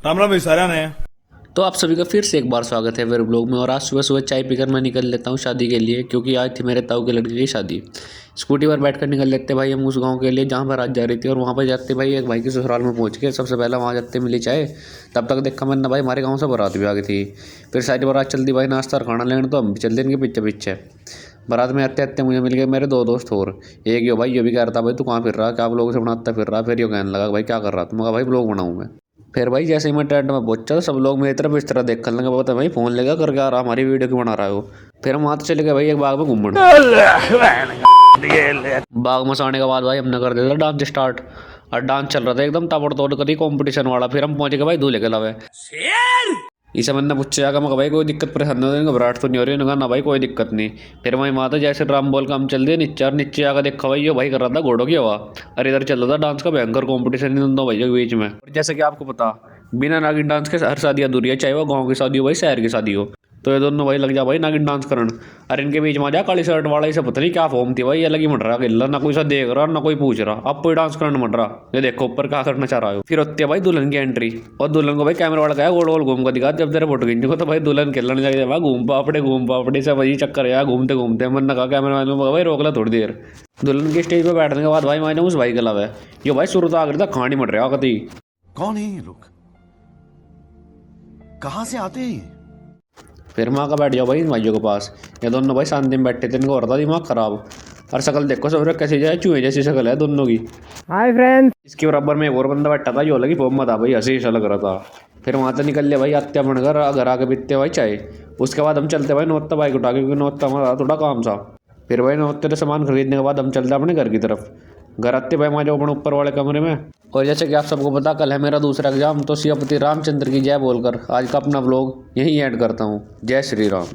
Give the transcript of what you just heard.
राम राम भाई सारा ने। तो आप सभी का फिर से एक बार स्वागत है मेरे ब्लॉग में। और आज सुबह सुबह चाय पीकर मैं निकल लेता हूँ शादी के लिए, क्योंकि आज थी मेरे ताऊ के लड़के की शादी। स्कूटी पर बैठकर निकल लेते भाई हम उस गांव के लिए जहाँ पर आज जा रही थी। और वहाँ पर जाते भाई एक भाई के ससुराल में पहुँच के सबसे पहले वहाँ जाते मिली चाय। तब तक देखा मैंने भाई हमारे गाँव से बारात भी आ गई थी। फिर सारी बारात चलती भाई नाश्ता और खाना लेने, तो हम भी चल देंगे पीछे पीछे। बारात में आते आते मुझे मिल गए मेरे दो दोस्त और एक यो भाई ये भी कह रहा था भाई तू कहाँ फिर रहा, क्या आप लोगों से बनाता फिर रहा। फिर यो कहने लगा भाई क्या कर रहा, तुम कहा भाई ब्लॉग बनाऊँ मैं। फिर भाई जैसे ही मैं टेंट में पहुंचा तो सब लोग मेरी तरफ इस तरह देखने लगे, पता भाई फ़ोन लेगा करके आ रहा, हमारी वीडियो क्यों बना रहा है वो। फिर हम वहाँ तो चले गए भाई एक बाग में घूमने। बाग में से आने के बाद भाई हमने कर दिया था डांस स्टार्ट। और डांस चल रहा था एकदम ताबड़तोड़ करी कंपटीशन वाला। फिर हम पहुंच गए भाई दूल्हे के लावे। इसे मैंने पूछा जाकर मैं भाई कोई दिक्कत परेशानी नहीं, घबराहट तो नहीं हो रही। उन्होंने कहा ना भाई कोई दिक्कत नहीं। फिर वहीं माता जैसे राम बोल का हम चल दिए नीचे। और नीचे आकर देखा भाई ये भाई कर रहा था घोड़ों की हवा। और इधर चल रहा था डांस का भयंकर कॉम्पिटिशन इन दोनों भाइयों के बीच में। और जैसे कि आपको पता बिना नागिन डांस के हर शादी अधूरी है, चाहे वो गाँव की शादी हो भाई शहर की शादी हो। तो ये दोनों भाई लग जा भाई नागिन डांस करन। और इनके बीच में आ जा काली शर्ट वाला, इसे पता नहीं क्या फॉर्म थी भाई, ये लगी मट रहा अकेला, ना कोई सा देख रहा ना कोई पूछ रहा, अब कोई डांस करना मट रहा। ये देखो ऊपर क्या करना चाह रहा है। फिर होती है भाई दुल्हन की एंट्री। और दुल्हन को भाई कैमरा वाला कहा गोल गोल घूम कर दिखा, जब तेरे फोटो खींचने को तो भाई दुल्हन खेलने जाएगा घूम पापड़े से वही चक्कर है घूमते घूमते। मैंने कहा कैमरा मैन भाई रोक ला थोड़ी देर। दुल्हन की स्टेज पर बैठने के बाद भाई मैंने उस भाई के अलावा ये भाई शुरू तो आकर था खानी मट रहा कती। कौन है ये लोग, कहां से आते हैं? फिर माँ का बैठ जाओ भाई इन भाइयों के पास। ये दोनों भाई शांति में बैठे थे, इनको हो रहा था दिमाग खराब। और शक्ल देखो सब कैसी जाए चूहे जैसी शक्ल है दोनों की। Hi friends. इसके बराबर में एक और बंदा बैठा था, जो लगी फोम था भाई, हंसी सा लग रहा था। फिर वहाँ से निकल लिया भाई आत्या बनकर घर आके पीते भाई चाय। उसके बाद हम चलते भाई नौता बाइक उठा के, क्योंकि नौता हमारा थोड़ा काम था। फिर भाई नौते से सामान खरीदने के बाद हम चलते अपने घर की तरफ। घर आते भाई हमारे अपने ऊपर वाले कमरे में। और जैसे कि आप सबको पता कल है मेरा दूसरा एग्जाम, तो सियापति रामचंद्र की जय बोलकर आज का अपना व्लॉग यहीं ऐड करता हूँ। जय श्री राम।